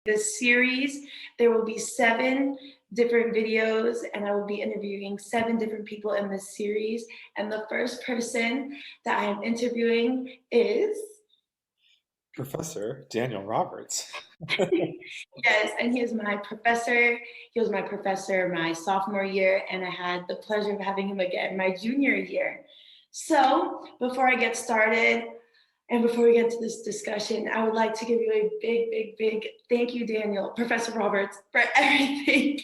this series. There will be 7 different videos, and I will be interviewing 7 different people in this series. And the first person that I am interviewing is Professor Daniel Roberts. yes, and he is my professor. He was my professor my sophomore year, and I had the pleasure of having him again my junior year. So, before I get started, and before we get to this discussion, I would like to give you a big, big, big thank you, Daniel, Professor Roberts, for everything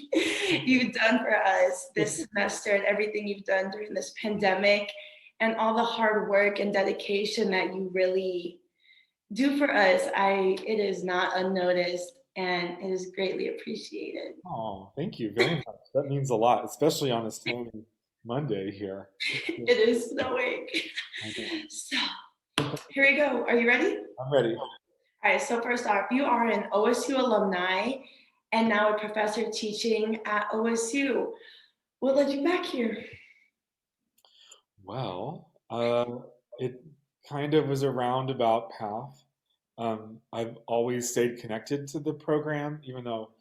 you've done for us this semester and everything you've done during this pandemic and all the hard work and dedication that you really do for us. It is not unnoticed and it is greatly appreciated. Oh, thank you very much. That means a lot, especially on a stormy Monday here. It is snowing. I know. So here we go. Are you ready? I'm ready. All right, so first off, you are an OSU alumni and now a professor teaching at OSU. What led you back here? Well, it kind of was a roundabout path. I've always stayed connected to the program, even though,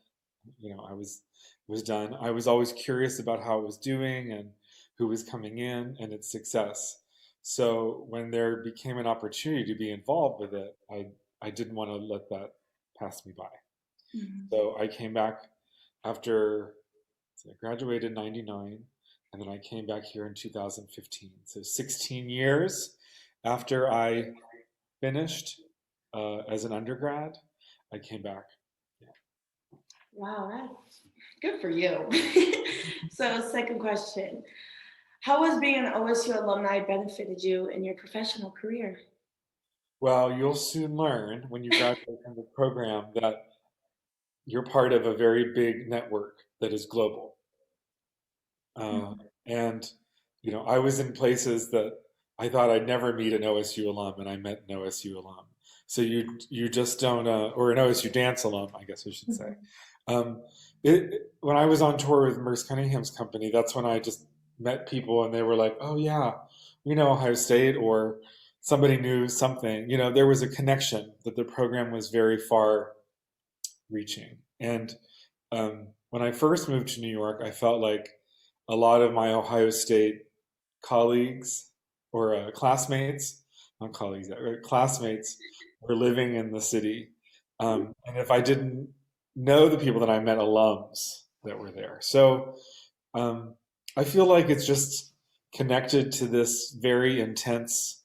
I was done. I was always curious about how it was doing and who was coming in and its success. So when there became an opportunity to be involved with it, I didn't want to let that pass me by. Mhm. So I came back after so I graduated in 99, and then I came back here in 2015. So 16 years after I finished as an undergrad, I came back. Yeah. Wow, that's good for you. So, second question. How has being an OSU alumni benefited you in your professional career? Well, you'll soon learn when you graduate from the program that you're part of a very big network that is global. Uh, Mhm. and, I was in places that I thought I'd never meet an OSU alum, and I met an OSU alum. So you just don't, or an OSU dance alum, I guess I should say. Um, when I was on tour with Merce Cunningham's company, that's when I just met people, and they were like, "Oh yeah, we know Ohio State," or somebody knew something. There was a connection that the program was very far reaching. And when I first moved to New York, I felt like a lot of my Ohio State colleagues or classmates, not colleagues, classmates were living in the city. And if I didn't know the people that I met, alums that were there. So um, I feel like it's just connected to this very intense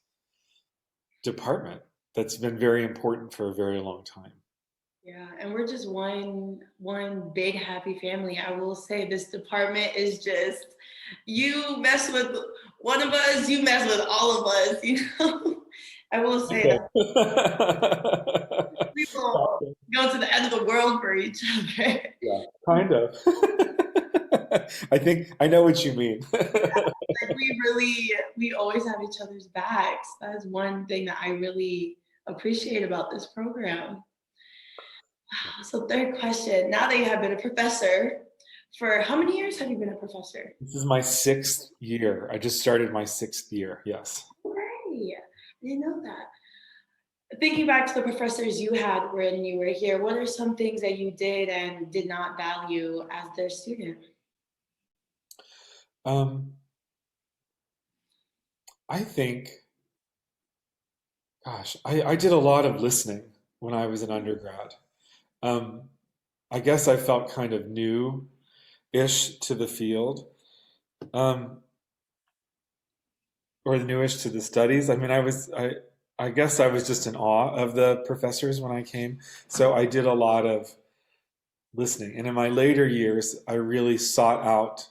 department that's been very important for a very long time. Yeah, and we're just one big happy family. I will say this department is just you mess with one of us, you mess with all of us, you know. I will say that we will go to the end of the world for each other. Yeah, kind of. I think I know what you mean. Like we always have each other's backs. That is one thing that I really appreciate about this program. So third question, now that you have been a professor, for how many years have you been a professor? This is my 6th year. I just started my 6th year. Yes. Hooray! I didn't know that. Thinking back to the professors you had when you were here, what are some things that you did and did not value as their student? Um, I think, gosh, I did a lot of listening when I was an undergrad. Um, I guess I felt kind of new-ish to the field, um, or newish to the studies. I mean, I guess I was just in awe of the professors when I came. So I did a lot of listening. And in my later years, I really sought out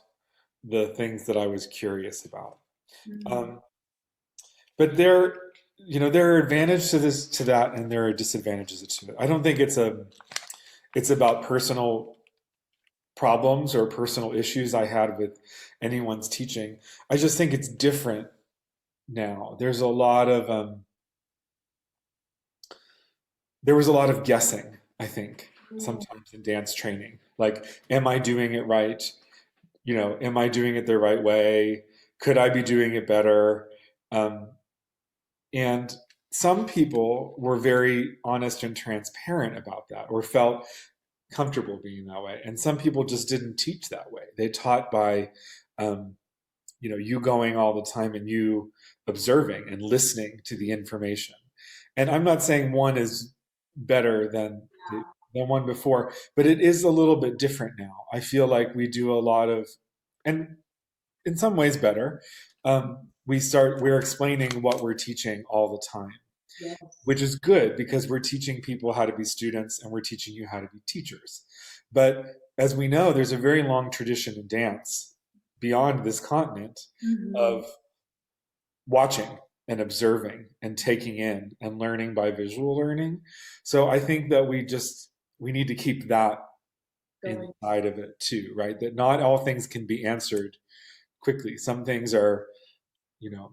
the things that I was curious about. Mm, Um, but there are advantages to that, and there are disadvantages to it. I don't think it's about personal problems or personal issues I had with anyone's teaching. I just think it's different now. There was a lot of guessing, I think, mm, sometimes in dance training. Like, am I doing it right? Am I doing it the right way? Could I be doing it better? Um, and some people were very honest and transparent about that, or felt comfortable being that way. And some people just didn't teach that way. They taught by, um, you going all the time and you observing and listening to the information. And I'm not saying one is better than one before, but it is a little bit different now. I feel like we do a lot of, and in some ways better. We're explaining what we're teaching all the time, Yes. which is good because we're teaching people how to be students and we're teaching you how to be teachers. But as we know, there's a very long tradition in dance beyond this continent Mhm. of watching and observing and taking in and learning by visual learning. So I think that we need to keep that Going. inside of it too, right? That not all things can be answered quickly. Some things are,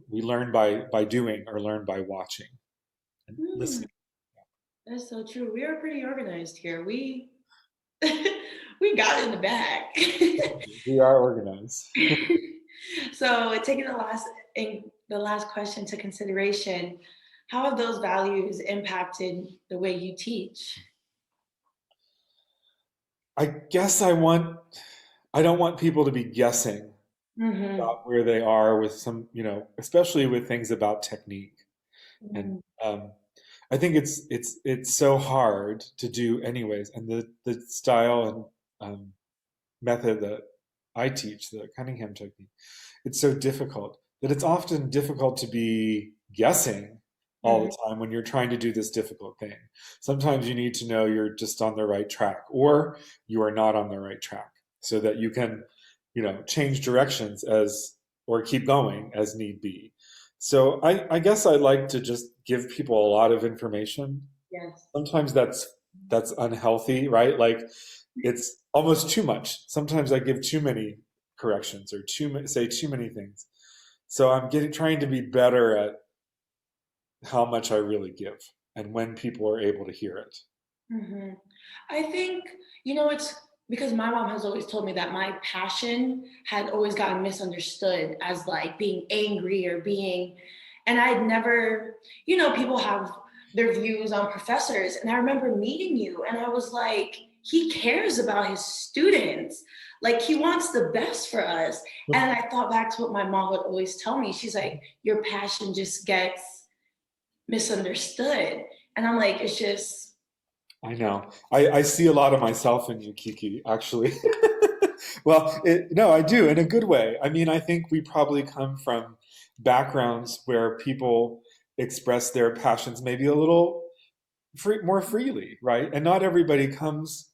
we learn by doing or learn by watching and Hmm, listening. that's so true. We are pretty organized here. We we got it in the bag. We are organized. So taking the last question to consideration, how have those values impacted the way you teach? I guess I don't want people to be guessing Mm-hmm. about where they are with some, especially with things about technique. And Mm-hmm. I think it's so hard to do anyways. And the style and method that I teach, the Cunningham technique, it's so difficult that it's often difficult to be guessing all Mm-hmm. the time when you're trying to do this difficult thing. Sometimes you need to know you're just on the right track or you are not on the right track so that you can, change directions or keep going as need be. So I guess I like to just give people a lot of information. Yes. Sometimes that's unhealthy, right? Like it's almost too much. Sometimes I give too many corrections or say too many things. So I'm trying to be better at how much I really give and when people are able to hear it. Hmm. I think, it's because my mom has always told me that my passion had always gotten misunderstood as like being angry or being, and I'd never, people have their views on professors. And I remember meeting you and I was like, he cares about his students. Like he wants the best for us. And I thought back to what my mom would always tell me. She's like, your passion just gets misunderstood. And I'm like, it's just, I know. I see a lot of myself in you, Kiki, actually. Well, no, I do in a good way. I mean, I think we probably come from backgrounds where people express their passions maybe a little more freely, right? And not everybody comes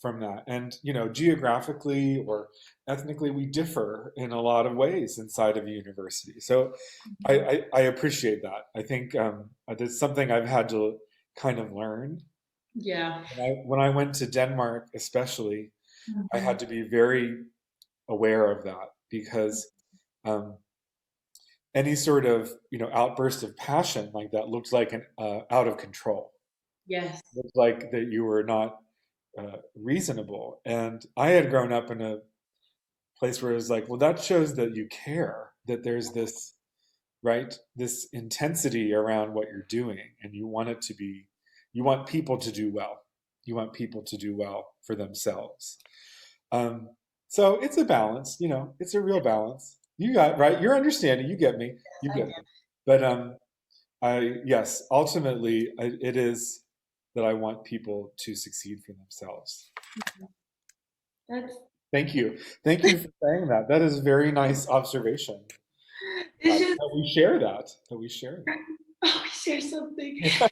from that. And, geographically or ethnically, we differ in a lot of ways inside of a university. So I appreciate that. I think that's something I've had to kind of learn. yeah. When I went to Denmark, especially, I Mhm. had to be very aware of that because um, any sort of outburst of passion like that looked like an out of control. Yes. Looked like that you were not reasonable. And I had grown up in a place where it was like, well, that shows that you care, that there's this, right, this intensity around what you're doing, and you want people to do well. You want people to do well for themselves. Um, so it's a balance, it's a real balance. You got right. You're understanding. You get me. You I get me. But yes, ultimately, it is that I want people to succeed for themselves. That's Thank you. Thank you for saying that. That is a very nice observation. it's just That we share that. That we share oh, share something. It's so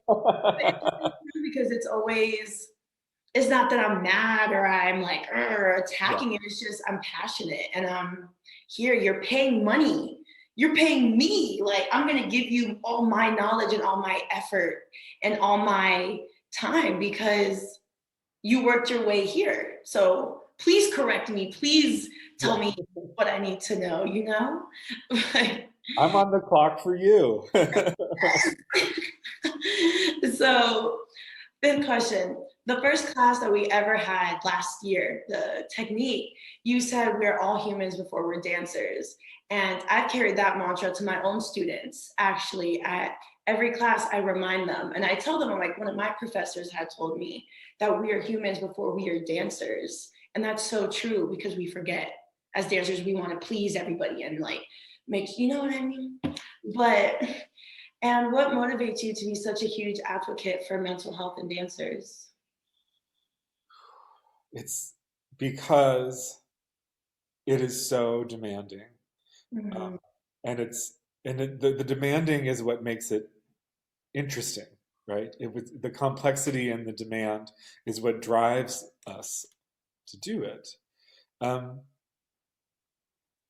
that. true because it's not that I'm mad or I'm like Yeah. attacking it. It's just I'm passionate and I'm here. You're paying money. You're paying me. Like I'm gonna give you all my knowledge and all my effort and all my time because you worked your way here. So please correct me. Please tell Yeah. me what I need to know? I'm on the clock for you. So Good question. The first class that we ever had last year, the technique, you said we're all humans before we're dancers. And I've carried that mantra to my own students. Actually, at every class, I remind them and I tell them, I'm like, one of my professors had told me that we are humans before we are dancers. And that's so true because we forget as dancers, we want to please everybody and like make, you know what I mean? But and what motivates you to be such a huge advocate for mental health in dancers? It's because it is so demanding. Um, Mm-hmm. and the demanding is what makes it interesting, right? It was the complexity and the demand is what drives us to do it. Um,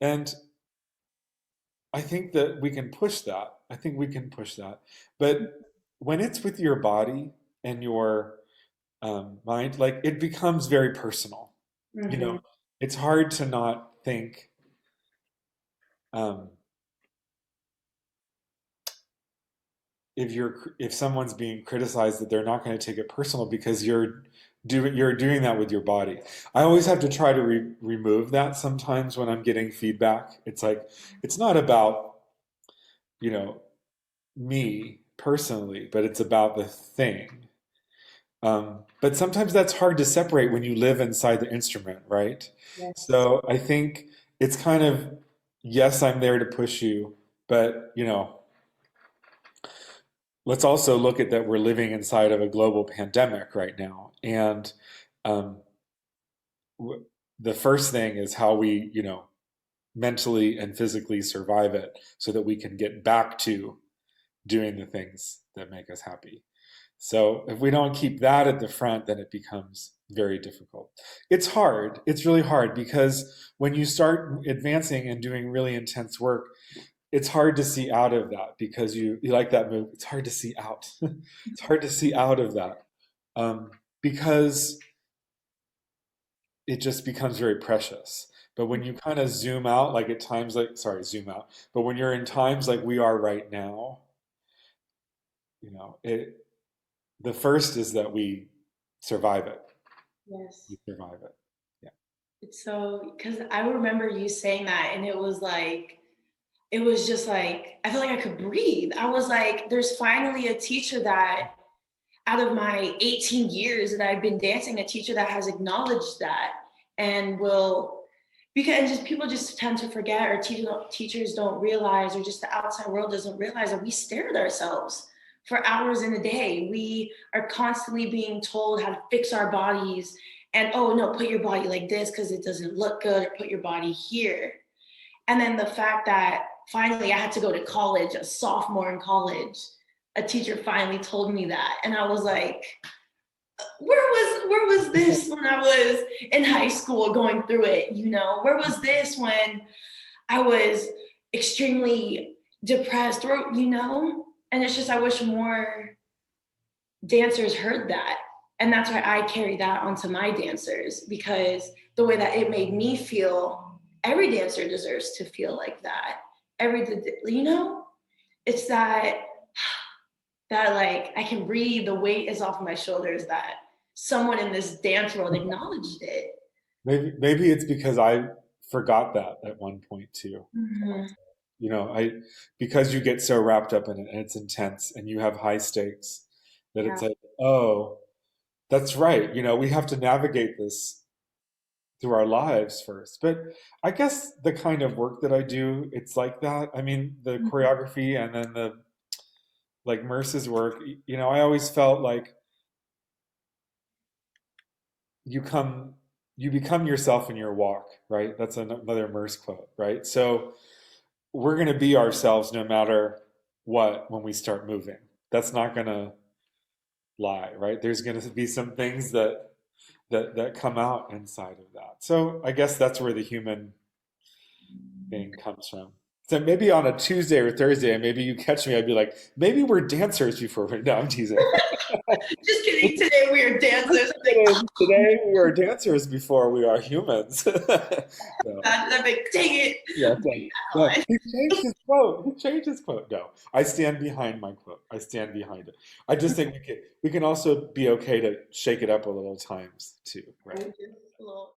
and I think that we can push that. I think we can push that. But when it's with your body and your mind, like it becomes very personal. You know, Mm-hmm. it's hard to not think um, if someone's being criticized that they're not going to take it personal because you're doing that with your body. I always have to try to remove that sometimes when I'm getting feedback. It's like it's not about, you know, me personally, but it's about the thing. But sometimes that's hard to separate when you live inside the instrument, right? Yes. So I think it's kind of, yes, I'm there to push you, but let's also look at that we're living inside of a global pandemic right now. And um, the first thing is how we, mentally and physically survive it so that we can get back to doing the things that make us happy. So if we don't keep that at the front, then it becomes very difficult. It's hard. It's really hard because when you start advancing and doing really intense work, it's hard to see out of that because you like that move. It's hard to see out. It's hard to see out of that because it just becomes very precious. But when you kind of zoom out, like at times, like sorry, zoom out. But when you're in times like we are right now, it the first is that we survive it. Yes. We survive it. Yeah. It's so, because I remember you saying that, and it was just like, I feel like I could breathe. I was like, there's finally a teacher that, out of my 18 years that I've been dancing, a teacher that has acknowledged that and will, because just people just tend to forget, or teachers don't realize, or just the outside world doesn't realize that we stare at ourselves for hours in a day. We are constantly being told how to fix our bodies, and oh no, put your body like this because it doesn't look good, or put your body here. And then the fact that finally I had to go to college, a sophomore in college, a teacher finally told me that. And I was like, where was this when I was in high school going through it? Where was this when I was extremely depressed, And it's just I wish more dancers heard that. And that's why I carry that onto my dancers, because the way that it made me feel, every dancer deserves to feel like that. It's that like I can breathe, the weight is off my shoulders, that someone in this dance world acknowledged it. Maybe it's because I forgot that at one point too. Mm-hmm. I because you get so wrapped up in it and it's intense and you have high stakes that Yeah. it's like, oh, that's right. We have to navigate this through our lives first. But I guess the kind of work that I do, it's like that. I mean, the choreography and then the like Merce's work, I always felt like you come you become yourself in your walk, right? That's another Merce quote, right? So we're going to be ourselves no matter what when we start moving. That's not going to lie, right? There's going to be some things that come out inside of that. So I guess that's where the human thing comes from. So maybe on a Tuesday or Thursday, and maybe you catch me, I'd be like, maybe we're dancers before we're. No, I'm teasing. Just kidding. Today we are dancers. I'm like, Today we are dancers before we are humans. No. God, I'm like, dang it. Yeah, Okay, no, Adeline. he changed his quote. He changed his quote. No, I stand behind my quote. I stand behind it. I just think we can also be okay to shake it up a little times too, right? Just a little